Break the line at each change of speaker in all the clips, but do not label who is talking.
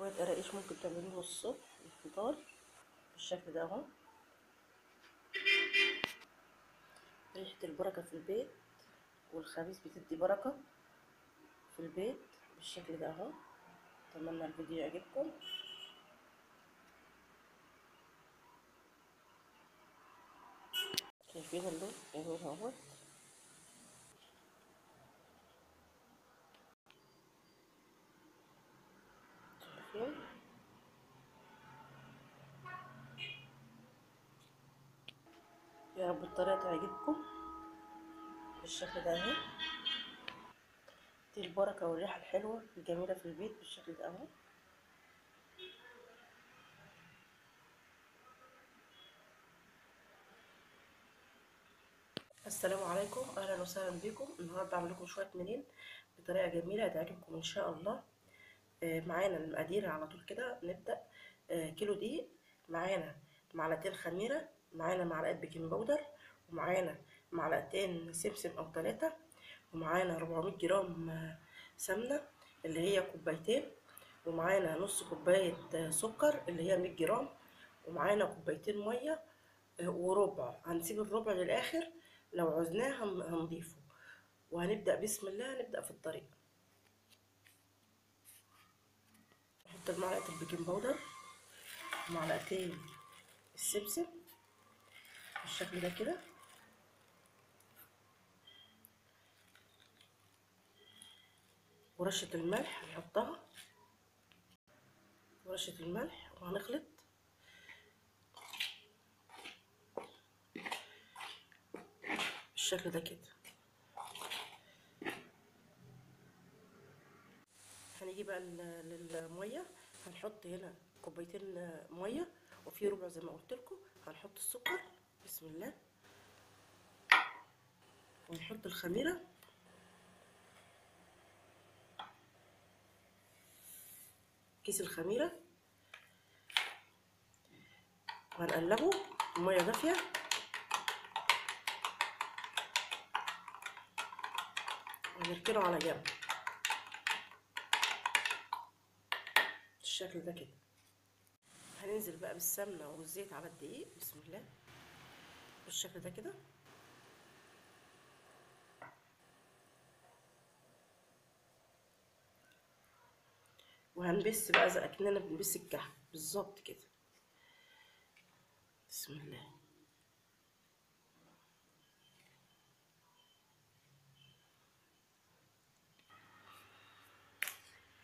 شوية قراقيش ممكن تعملوه الصبح الفطار بالشكل ده اهو. ريحة البركة في البيت، والخبيز بتدي بركة في البيت بالشكل ده اهو. اتمنى الفيديو يعجبكم. شايفين اللون جميل اهو. شايفين؟ يا رب الطريقة تعجبكم بالشكل ده اهو. دي البركة والريحة الحلوة الجميلة في البيت بالشكل ده اهو. السلام عليكم، اهلا وسهلا بكم. النهارده اعمل لكم شويه منين بطريقه جميله هتعجبكم ان شاء الله. معانا المقادير على طول كده نبدا. كيلو دقيق، معانا معلقتين خميره، معانا معلقه بيكنج باودر، ومعانا معلقتين سمسم او 3، ومعانا 400 جرام سمنه اللي هي كوبايتين، ومعانا نص كوبايه سكر اللي هي 100 جرام، ومعانا كوبايتين ميه وربع. هنسيب الربع للاخر، لو عوزناه هنضيفه. وهنبدأ بسم الله، هنبدأ في الطريق. نحط معلقة البيكنج باودر ومعلقتين السمسم بالشكل ده كده، ورشة الملح هنحطها، ورشة الملح، وهنخلط بالشكل ده كده. هنيجي بقى للمية، هنحط هنا كوبايتين مية، وفي ربع زي ما قلت لكم. هنحط السكر بسم الله، ونحط الخميرة، كيس الخميرة، وهنقلبه. المية دافية، ونركنه على جنب بالشكل ده كده. هننزل بقى بالسمنة والزيت على الدقيق بسم الله بالشكل ده كده. وهنبس بقى زي اكننا بنبس الكحك بالظبط كده. بسم الله.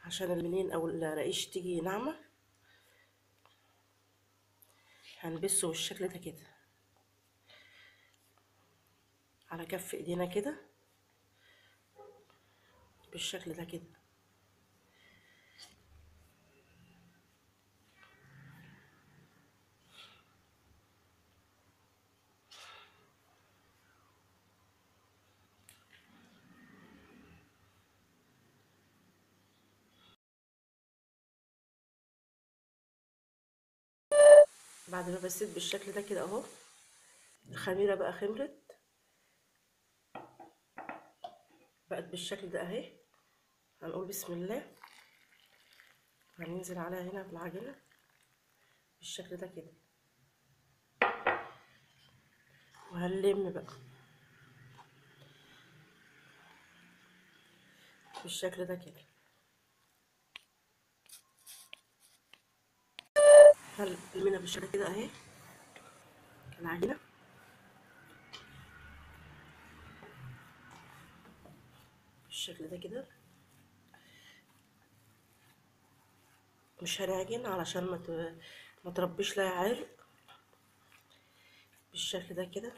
عشان المنين او الرقيش تيجي ناعمه هنبسه بالشكل ده كده على كف ايدينا كده بالشكل ده كده. بعد ما بسيت بالشكل ده كده اهو، الخميره بقى خمرت، بقت بالشكل ده اهي. هنقول بسم الله، هننزل عليها هنا بالعجينه بالشكل ده كده، وهنلم بقى بالشكل ده كده. هنلمنا بالشكل كده اهي العجينه بالشكل ده كده. مش هنعجن علشان ما تربيش لها عرق بالشكل ده كده.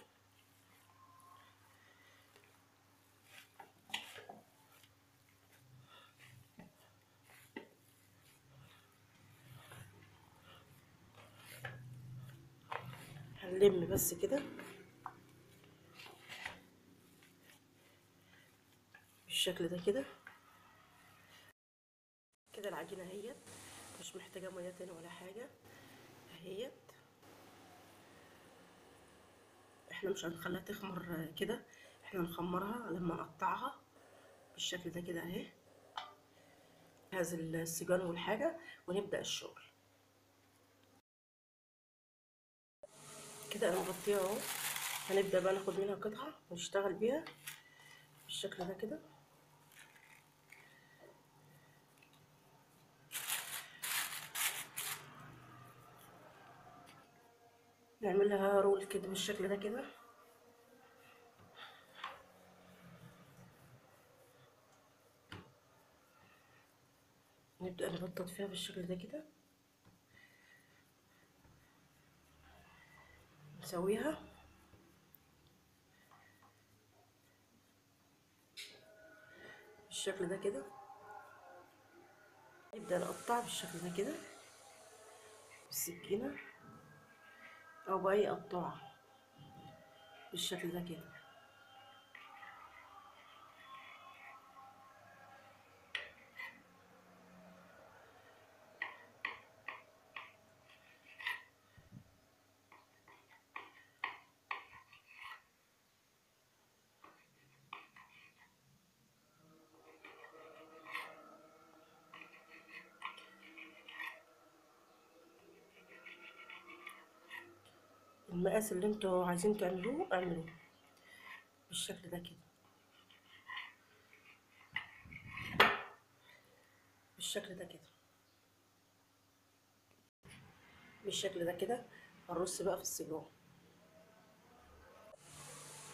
هنلم بس كده بالشكل ده كده. كده العجينه اهيت، مش محتاجه ميه تاني ولا حاجه اهيت. احنا مش هنخليها تخمر كده، احنا هنخمرها لما نقطعها بالشكل ده كده اهي. نجهز السيجان والحاجة ونبدأ الشغل. كده انا مغطيها اهو. هنبدأ بقى ناخد منها قطعة ونشتغل بيها بالشكل ده كده. نعملها رول كده بالشكل ده كده. نبدأ نبطط فيها بالشكل ده كده، نسويها بالشكل ده كده. نبدأ نقطع بالشكل ده كده بالسكينة أو بأي قطاعة بالشكل ده كده. المقاس اللي انتوا عايزين تعملوه اعملوه بالشكل ده كده، بالشكل ده كده، بالشكل ده كده. هنرص بقى في السجق.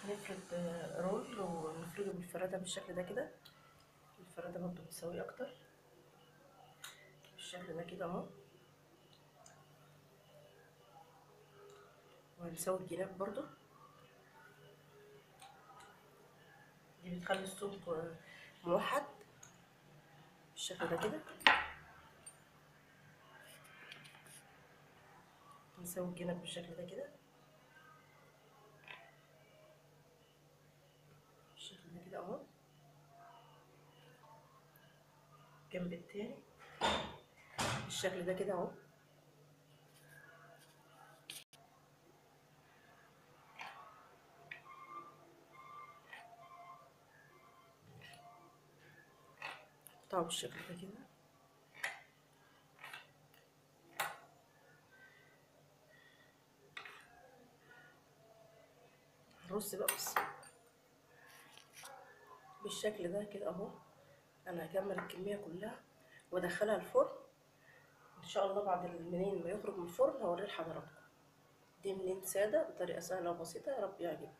هنفرد رول ونفرده بالفرادة بالشكل ده كده. الفرادة برضو بتساوي اكتر بالشكل ده كده اهو. وهنسوي الجناب برضو، دي بتخلي السمك موحد بالشكل ده كده. نسوي الجناب بالشكل ده كده، بالشكل ده كده اهو. الجنب التاني بالشكل ده كده اهو. قطعه بالشكل ده كده. هنرص بقى بس بالشكل ده كده اهو. انا هكمل الكميه كلها وادخلها الفرن ان شاء الله. بعد منين ما يخرج من الفرن هوريه لحضراتكم. دي منين ساده بطريقه سهله وبسيطه، يا رب يعجبكم.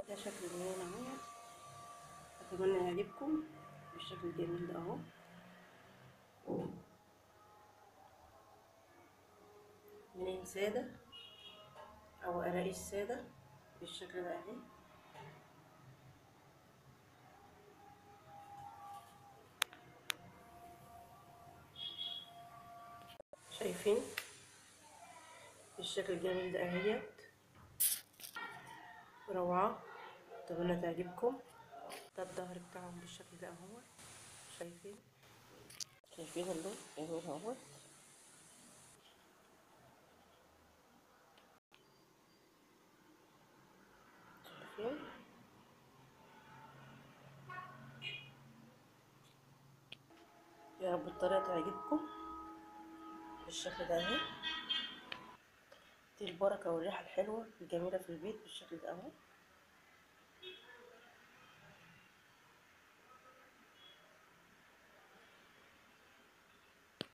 ده شكل المنين اهو، اتمنى يعجبكم بالشكل الجميل ده اهو. منين ساده او قراقيش ساده بالشكل ده اهي. شايفين بالشكل الجميل ده اهيت، روعه. اتمنى تعجبكم. ده الظهر بتاعهم بالشكل ده اهو. شايفين، شايفين اللون جميل اهو. شايفين. يا رب الطريقه تعجبكم بالشكل ده اهي. دي البركه والريحه الحلوه الجميله في البيت بالشكل ده اهو.